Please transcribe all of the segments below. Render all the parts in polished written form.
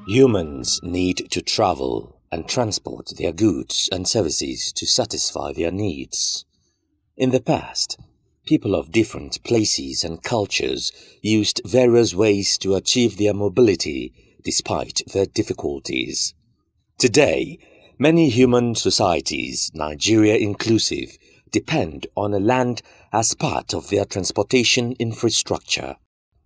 Humans need to travel and transport their goods and services to satisfy their needs. In the past, people of different places and cultures used various ways to achieve their mobility despite their difficulties. Today, many human societies, Nigeria inclusive, depend on land as part of their transportation infrastructure.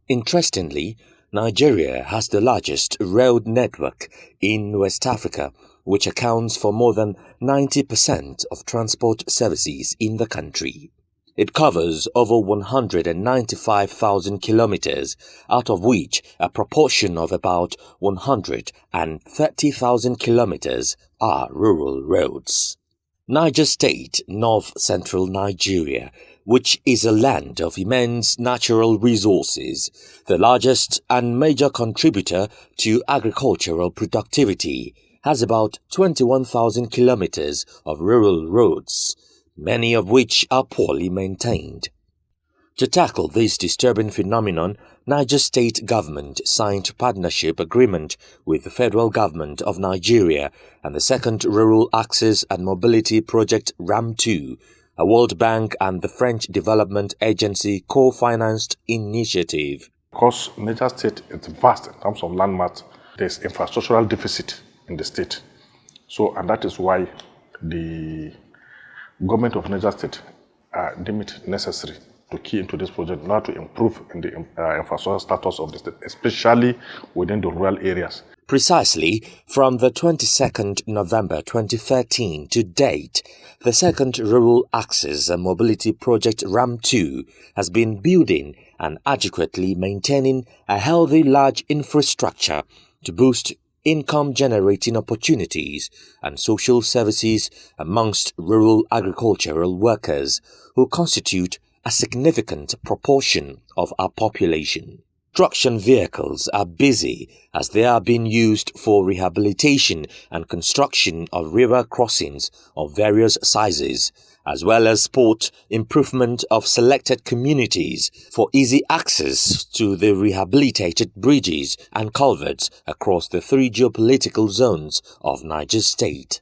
Interestingly, Nigeria has the largest road network in West Africa, which accounts for more than 90% of transport services in the country. It covers over 195,000 kilometers, out of which a proportion of about 130,000 kilometers are rural roads. Niger State, north-central Nigeria, which is a land of immense natural resources, the largest and major contributor to agricultural productivity, has about 21,000 kilometers of rural roads, many of which are poorly maintained. To tackle this disturbing phenomenon, Niger State government signed partnership agreement with the federal government of Nigeria and the Second Rural Access and Mobility Project RAM2, a World Bank and the French Development Agency co-financed initiative. Because Niger State is vast in terms of landmass, there's infrastructural deficit in the state. And that is why the government of Niger State deemed it necessary to key into this project in order to improve in the infrastructure status of the state, especially within the rural areas. Precisely from the 22nd November 2013 to date, the Second Rural Access and Mobility Project RAM2 has been building and adequately maintaining a healthy large infrastructure to boost income-generating opportunities and social services amongst rural agricultural workers who constitute a significant proportion of our population. Construction vehicles are busy as they are being used for rehabilitation and construction of river crossings of various sizes, as well as sport improvement of selected communities for easy access to the rehabilitated bridges and culverts across the three geopolitical zones of Niger State.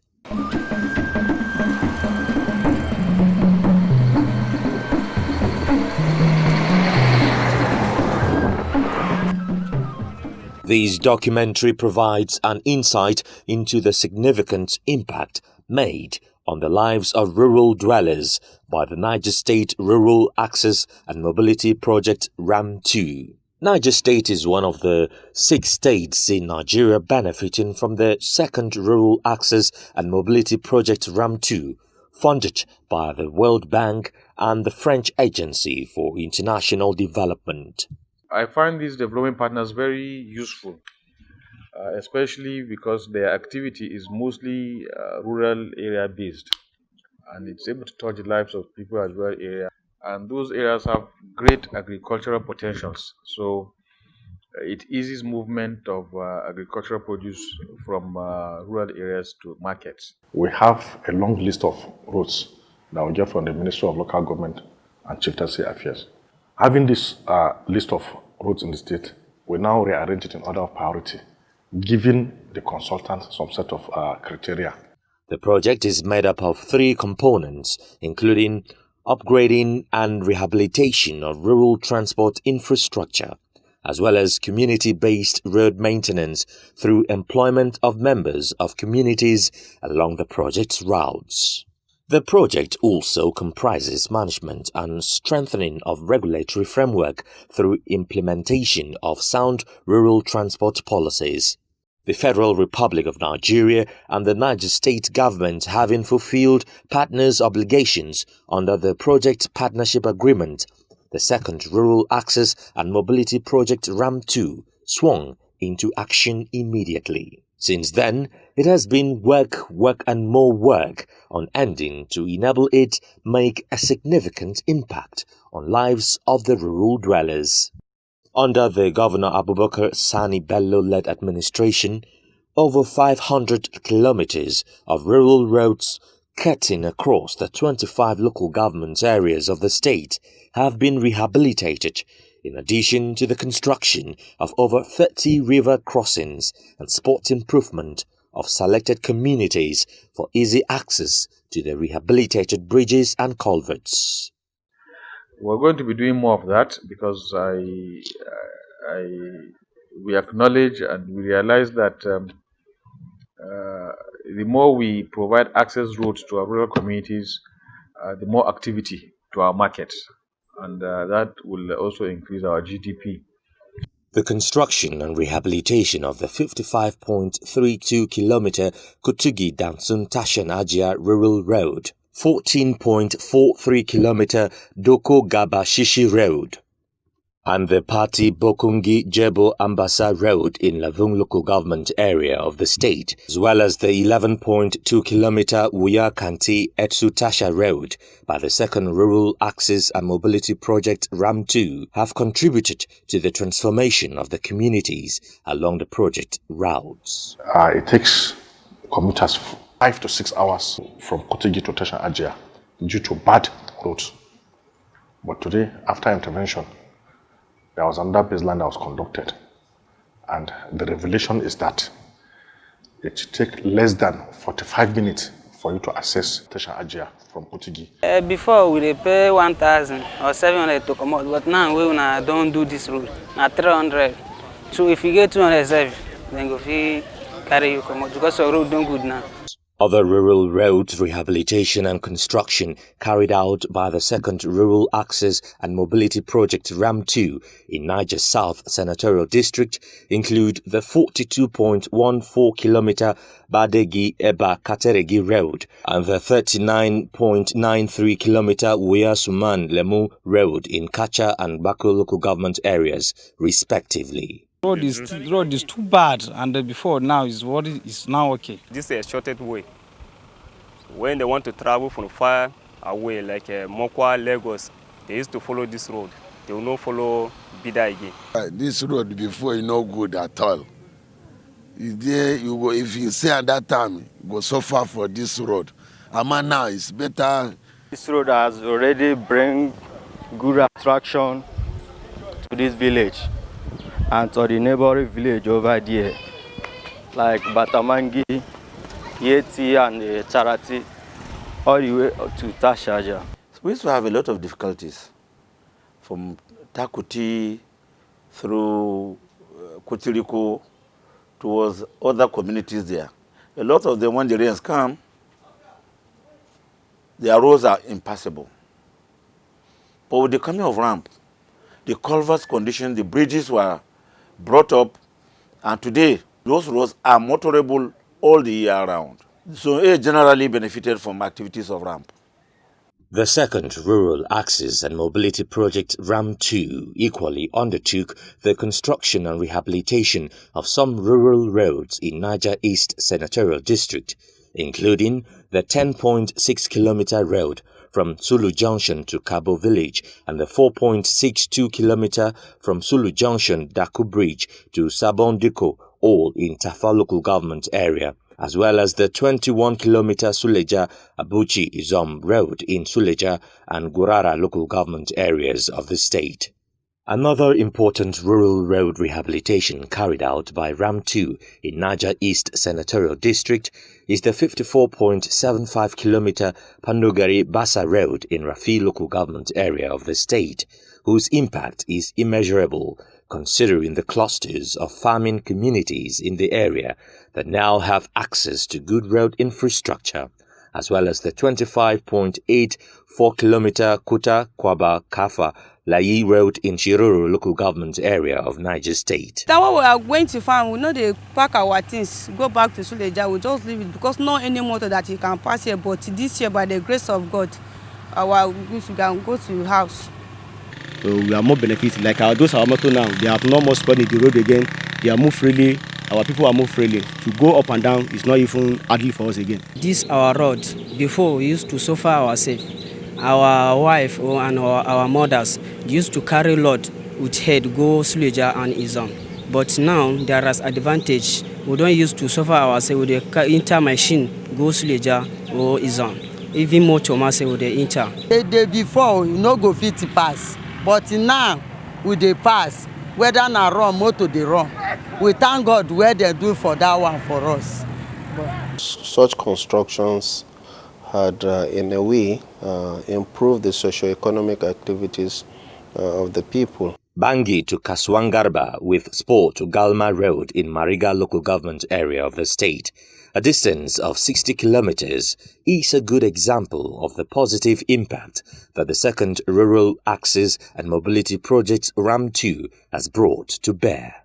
This documentary provides an insight into the significant impact made on the lives of rural dwellers by the Niger State Rural Access and Mobility Project RAM2. Niger State is one of the 6 states in Nigeria benefiting from the Second Rural Access and Mobility Project RAM2, funded by the World Bank and the French Agency for International Development. I find these development partners very useful, especially because their activity is mostly rural area based, and it's able to touch the lives of people as well area. And those areas have great agricultural potentials, so it eases movement of agricultural produce from rural areas to markets. We have a long list of roads that we get from the Ministry of Local Government and Chieftaincy Affairs. Having this list of roads in the state, we now rearrange it in order of priority, giving the consultant some set of criteria. The project is made up of 3 components, including upgrading and rehabilitation of rural transport infrastructure, as well as community-based road maintenance through employment of members of communities along the project's routes. The project also comprises management and strengthening of regulatory framework through implementation of sound rural transport policies. The Federal Republic of Nigeria and the Niger State government, having fulfilled partners' obligations under the project partnership agreement, the Second Rural Access and Mobility Project RAM2 swung into action immediately. Since then, it has been work and more work on ending to enable it make a significant impact on lives of the rural dwellers. Under the Governor Abubakar Sani Bello-led administration, over 500 kilometers of rural roads cutting across the 25 local government areas of the state have been rehabilitated, in addition to the construction of over 30 river crossings and spot improvement of selected communities for easy access to the rehabilitated bridges and culverts. We're going to be doing more of that because we acknowledge and we realize that the more we provide access roads to our rural communities, the more activity to our markets, and that will also increase our GDP. The construction and rehabilitation of the 55.32-kilometer Kutugi-Dansun-Tashan-Ajia Rural Road, 14.43-kilometer Doko-Gaba-Shishi Road, and the Pati Bokungi-Jebo Ambassa Road in Lavung local government area of the state, as well as the 11.2-kilometer Wuya-Kanti-Etsu-Tasha Road by the second Rural Access and Mobility Project RAM2 have contributed to the transformation of the communities along the project routes. It takes commuters 5 to 6 hours from Kotigi to Tashan Ajia due to bad roads. But today, after intervention, there was another baseline that was conducted, and the revelation is that it should take less than 45 minutes for you to access Tashan Ajia from Kotigi. Before we pay 1,000 or 700 to come out, but now we don't do this road. Now 300. So if you get 207, then go carry you come out because the road don't good now. Other rural roads rehabilitation and construction carried out by the second Rural Access and Mobility Project RAM2 in Niger South Senatorial District include the 42.14-kilometer Badegi-Eba-Kateregi Road and the 39.93-kilometer Wuya-Suman-Lemu Road in Kacha and Bako local government areas, respectively. Road is too bad, and before now is what is now okay. This is a shortest way. When they want to travel from far away, like Mokwa, Lagos, they used to follow this road. They will not follow Bida again. This road before is not good at all. If you say at that time, go so far for this road. Ama now it's better. This road has already bring good attraction to this village and to the neighboring village over there, like Batamangi, Yeti, and Charati, all the way to Tashaja. We used to have a lot of difficulties from Takuti through Kotiriko towards other communities there. A lot of them, when the rains come, their roads are impassable. But with the coming of ramp, the culverts condition, the bridges were brought up, and today those roads are motorable all the year round. So it generally benefited from activities of ramp. The second Rural Access and Mobility Project RAM2 equally undertook the construction and rehabilitation of some rural roads in Niger East Senatorial District, including the 10.6-kilometer road from Sulu Junction to Cabo Village and the 4.62-kilometer from Sulu Junction Daku Bridge to Sabondiko, all in Tafa local government area, as well as the 21-kilometer Suleja Abuchi Izom Road in Suleja and Gurara local government areas of the state. Another important rural road rehabilitation carried out by RAM2 in Niger East Senatorial District is the 54.75-kilometer Pandogari-Bassa Road in Rafi local government area of the state, whose impact is immeasurable considering the clusters of farming communities in the area that now have access to good road infrastructure, as well as the 25.84-kilometer Kuta Kwaba Kafa Layi Road in Shiroro local government area of Niger State. That when we are going to farm, we know they pack our things, go back to Suleja, we just leave it because not any motor that you can pass here. But this year, by the grace of God, we can go to house. So we are more benefited. Like those our motor now, they have no more spot in the road again. They are move freely. Our people are move freely. To go up and down is not even hardly for us again. This our road. Before we used to suffer ourselves. Our wife and our mothers used to carry load with head go Suleja and Izon. But now there is advantage. We don't used to suffer ourselves with the inter machine go Suleja or Izon. Even more Chomase with the inter. The day before you no go fit pass, but now we dey pass, whether na run, motor dey run. We thank God where they do for that one for us. Such constructions had, in a way, improved the socio-economic activities of the people. Bangi to Kaswangarba with Spor to Galma Road in Mariga local government area of the state, a distance of 60 kilometers, is a good example of the positive impact that the second Rural Access and Mobility Project RAM2 has brought to bear.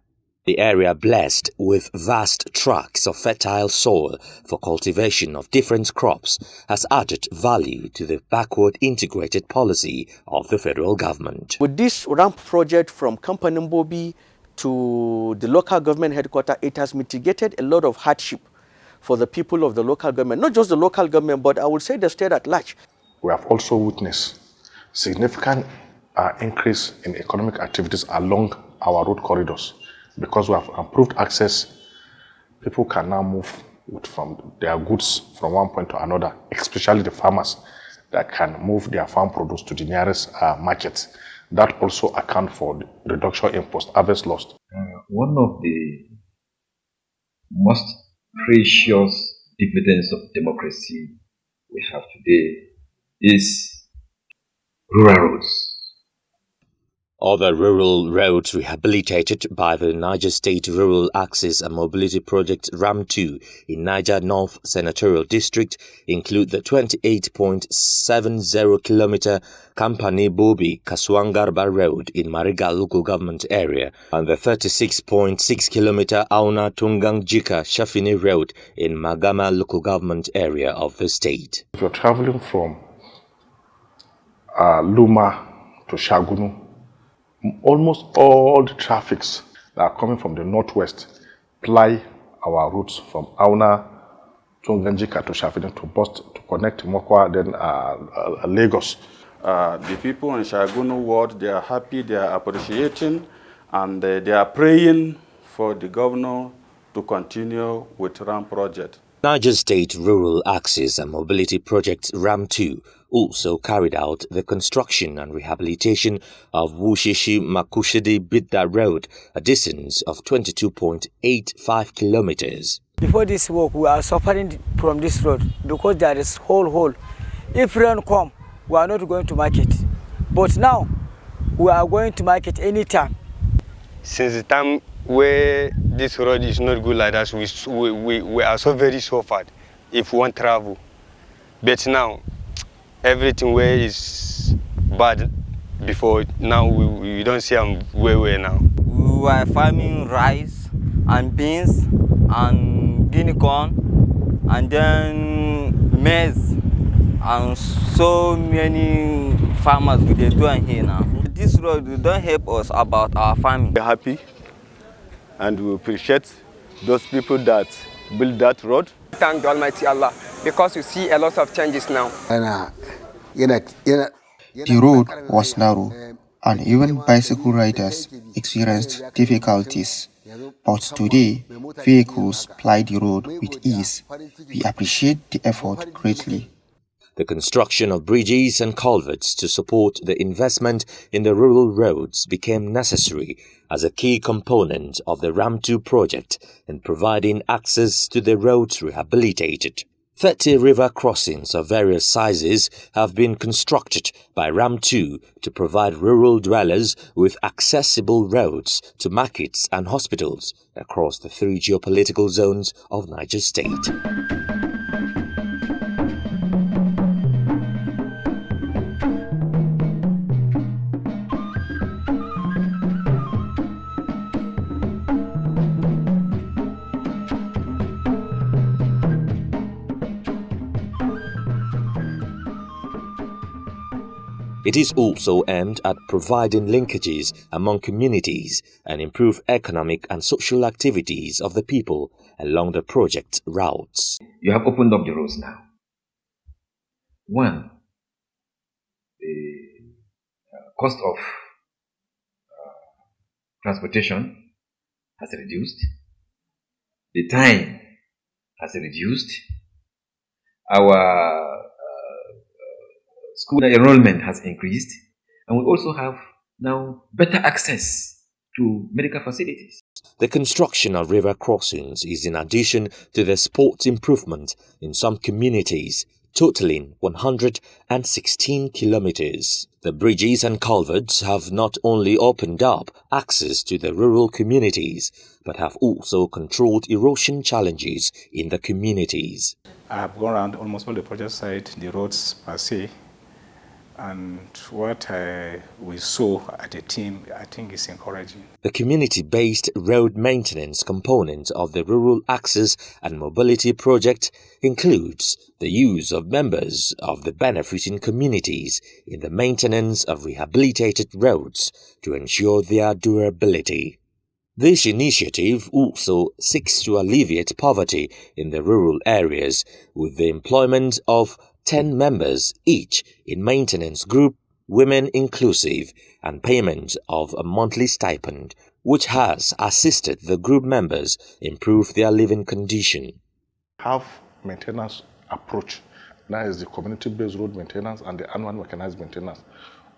The area blessed with vast tracts of fertile soil for cultivation of different crops has added value to the backward integrated policy of the federal government. With this ramp project from Kampanimbobi to the local government headquarters, it has mitigated a lot of hardship for the people of the local government, not just the local government, but I would say the state at large. We have also witnessed significant increase in economic activities along our road corridors. Because we have improved access, people can now move from their goods from one point to another, especially the farmers that can move their farm produce to the nearest markets. That also accounts for the reduction in post-harvest loss. One of the most precious dividends of democracy we have today is rural roads. Other rural roads rehabilitated by the Niger State Rural Access and Mobility Project RAM2 in Niger North Senatorial District include the 28.70 kilometer Kampani Bobi Kaswangarba Road in Mariga local government area and the 36.6 kilometer Auna Tungang Jika Shafini Road in Magama local government area of the state. If you're traveling from Luma to Shagunu, almost all the traffics that are coming from the northwest ply our routes from Auna, Tunganjika to Shafini to Bust to connect Mokwa, then Lagos. The people in Shagunu ward, they are happy, they are appreciating, and they are praying for the governor to continue with RAM project. Niger State Rural Access and Mobility Project RAM2 also carried out the construction and rehabilitation of Wushishi Makushidi Bidda Road, a distance of 22.85 kilometers. Before this work, we are suffering from this road because there is hole. If rain come, we are not going to market. But now, we are going to market anytime. Since the time where this road is not good like that, we are so very suffered if we want travel. But now, everything where is bad before, now we don't see them where now. We were farming rice and beans and guinea corn and then maize and so many farmers we are doing here now. This road don't help us about our farming. We're happy and we appreciate those people that build that road. Thank the Almighty Allah because we see a lot of changes now. The road was narrow and even bicycle riders experienced difficulties. But today, vehicles ply the road with ease. We appreciate the effort greatly. The construction of bridges and culverts to support the investment in the rural roads became necessary as a key component of the RAM2 project in providing access to the roads rehabilitated. 30 river crossings of various sizes have been constructed by RAM2 to provide rural dwellers with accessible roads to markets and hospitals across the 3 geopolitical zones of Niger State. It is also aimed at providing linkages among communities and improve economic and social activities of the people along the project routes. You have opened up the roads now. One, the cost of transportation has reduced. The time has reduced. Our school enrollment has increased, and we also have now better access to medical facilities. The construction of river crossings is in addition to the sport improvement in some communities, totaling 116 kilometers. The bridges and culverts have not only opened up access to the rural communities, but have also controlled erosion challenges in the communities. I have gone around almost all the project sites, the roads per se, and what we saw at the team, I think is encouraging. The community-based road maintenance component of the Rural Access and Mobility Project includes the use of members of the benefiting communities in the maintenance of rehabilitated roads to ensure their durability. This initiative also seeks to alleviate poverty in the rural areas with the employment of 10 members each in maintenance group, women inclusive, and payment of a monthly stipend, which has assisted the group members improve their living condition. Have maintenance approach. That is the community-based road maintenance and the annual mechanized maintenance.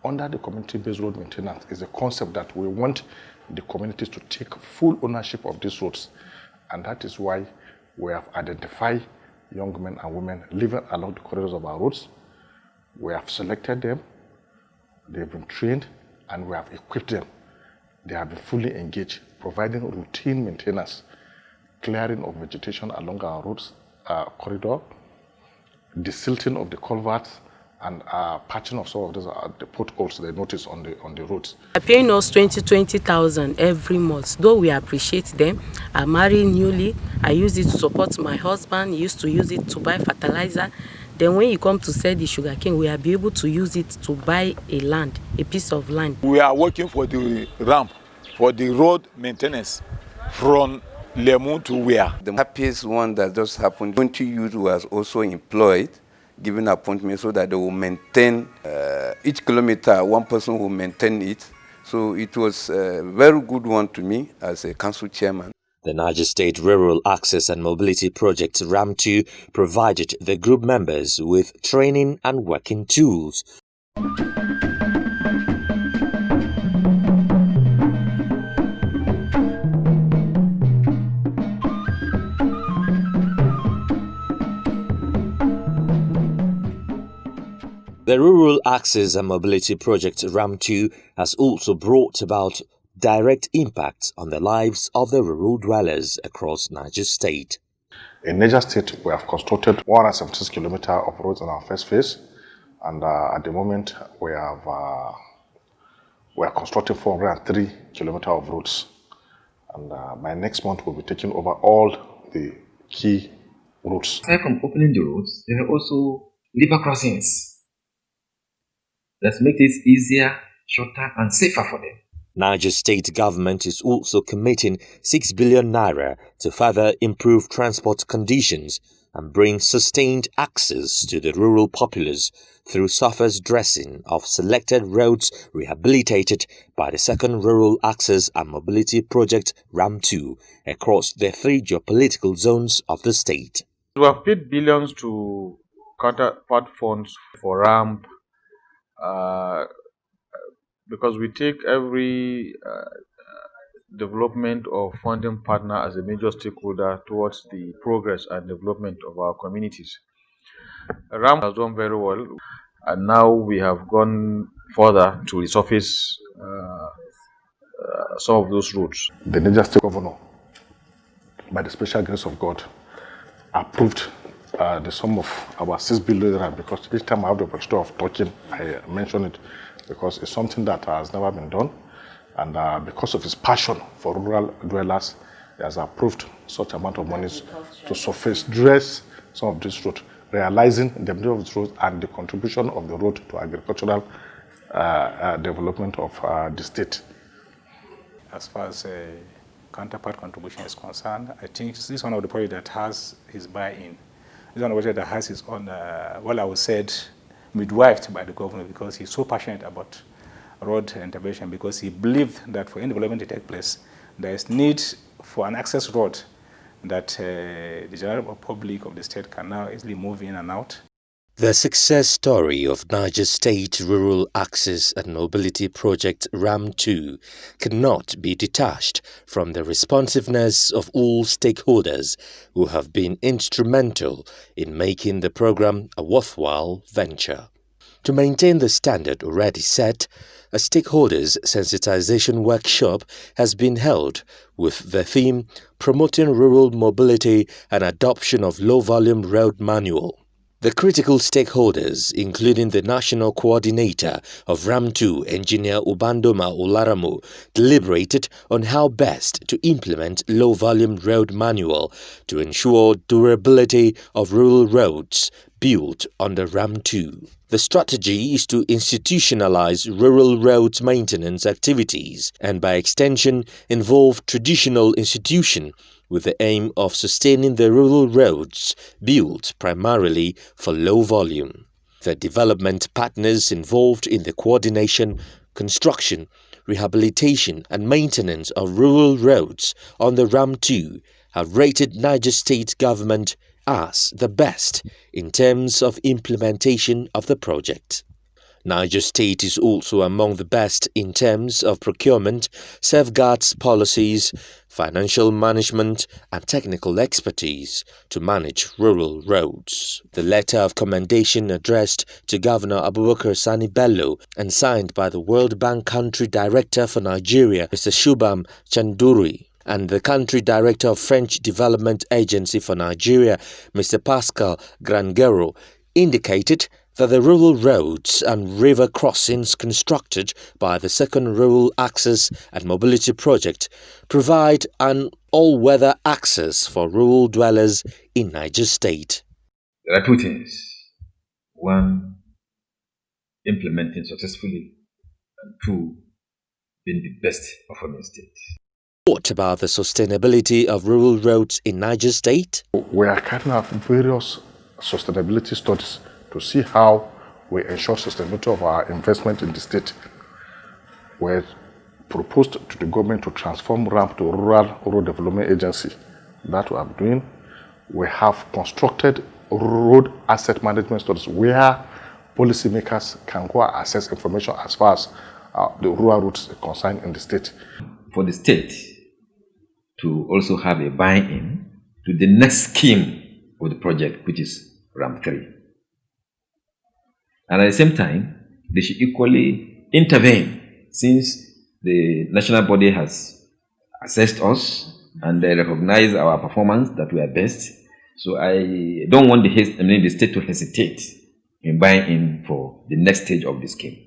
Under the community-based road maintenance is a concept that we want the communities to take full ownership of these roads. And that is why we have identified young men and women living along the corridors of our roads. We have selected them, they've been trained, and we have equipped them. They have been fully engaged, providing routine maintenance, clearing of vegetation along our roads corridor, desilting of the culverts, and patching of some of those, the potholes they notice on the roads. They're paying us 20,000 every month. Though we appreciate them. I'm married newly. I use it to support my husband. He used to use it to buy fertilizer. Then when you come to sell the sugarcane, we will be able to use it to buy a piece of land. We are working for the ramp, for the road maintenance from Lemu to where. The happiest one that just happened, 20 youth was also employed, given appointment so that they will maintain each kilometer, one person will maintain it. So it was a very good one to me as a council chairman. The Niger State Rural Access and Mobility Project RAM2 provided the group members with training and working tools. The Rural Access and Mobility Project RAM2 has also brought about direct impact on the lives of the rural dwellers across Niger State. In Niger State, we have constructed 176 kilometers of roads in our first phase, and at the moment we are constructing 403 kilometers of roads. And by next month, we'll be taking over all the key roads. Aside from opening the roads, there are also river crossings that make it easier, shorter, and safer for them. Niger State government is also committing 6 billion naira to further improve transport conditions and bring sustained access to the rural populace through surface dressing of selected roads rehabilitated by the second Rural Access and Mobility Project RAM2 across the 3 geopolitical zones of the state. We have paid billions to counterpart funds for ramp because we take every development or funding partner as a major stakeholder towards the progress and development of our communities. RAM has done very well, and now we have gone further to resurface some of those roads. The Niger State Governor, by the special grace of God, approved the sum of about 6 billion, because each time I have the opportunity of talking, I mention it because it's something that has never been done. And because of his passion for rural dwellers, he has approved such amount of money to surface dress some of these roads, realizing the benefit of the road and the contribution of the road to agricultural development of the state. As far as counterpart contribution is concerned, I think this is one of the projects that has his buy-in. This is one of the projects that has his own, well, I would say, midwifed by the governor, because he's so passionate about road intervention, because he believed that for any development to take place, there is need for an access road that the general public of the state can now easily move in and out. The success story of Niger State Rural Access and Mobility Project RAM2 cannot be detached from the responsiveness of all stakeholders who have been instrumental in making the program a worthwhile venture. To maintain the standard already set, a stakeholders sensitization workshop has been held with the theme Promoting Rural Mobility and Adoption of Low-Volume Road Manual. The critical stakeholders, including the National Coordinator of RAM2, Engineer Ubandoma Olaramu, deliberated on how best to implement low-volume road manual to ensure durability of rural roads built under RAM2. The strategy is to institutionalize rural roads maintenance activities and, by extension, involve traditional institutions with the aim of sustaining the rural roads built primarily for low volume. The development partners involved in the coordination, construction, rehabilitation and maintenance of rural roads on the RAM2 have rated Niger State government as the best in terms of implementation of the project. Niger State is also among the best in terms of procurement, safeguards policies, financial management and technical expertise to manage rural roads. The letter of commendation addressed to Governor Abubakar Sani Bello and signed by the World Bank Country Director for Nigeria, Mr. Shubham Chanduri, and the Country Director of French Development Agency for Nigeria, Mr. Pascal Grangero, indicated that the rural roads and river crossings constructed by the Second Rural Access and Mobility Project provide an all-weather access for rural dwellers in Niger State. There are two things. One, implementing successfully, and two, being the best performing state. What about the sustainability of rural roads in Niger State? We are carrying out various sustainability studies to see how we ensure sustainability of our investment in the state. We proposed to the government to transform RAM to Rural Development Agency. That we are doing. We have constructed road asset management studies where policymakers can go access information as far as the rural routes are concerned in the state. For the state to also have a buy-in to the next scheme of the project, which is RAM3. And at the same time, they should equally intervene since the national body has assessed us and they recognize our performance that we are best. So I don't want the state to hesitate in buying in for the next stage of the scheme.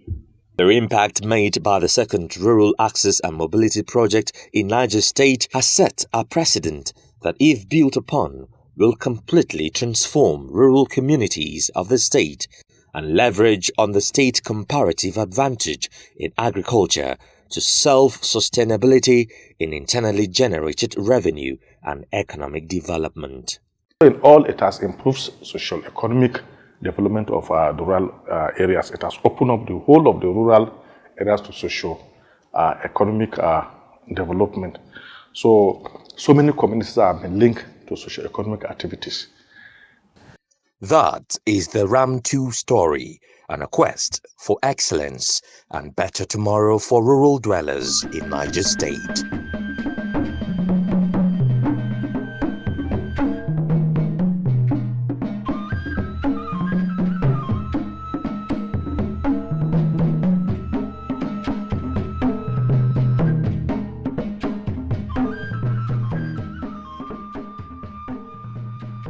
The impact made by the Second Rural Access and Mobility Project in Niger State has set a precedent that, if built upon, will completely transform rural communities of the state and leverage on the state's comparative advantage in agriculture to self-sustainability in internally generated revenue and economic development. In all, it has improved socio-economic development of the rural areas. It has opened up the whole of the rural areas to socio-economic development. So many communities have been linked to socio-economic activities. That is the RAM2 story and a quest for excellence and better tomorrow for rural dwellers in Niger State.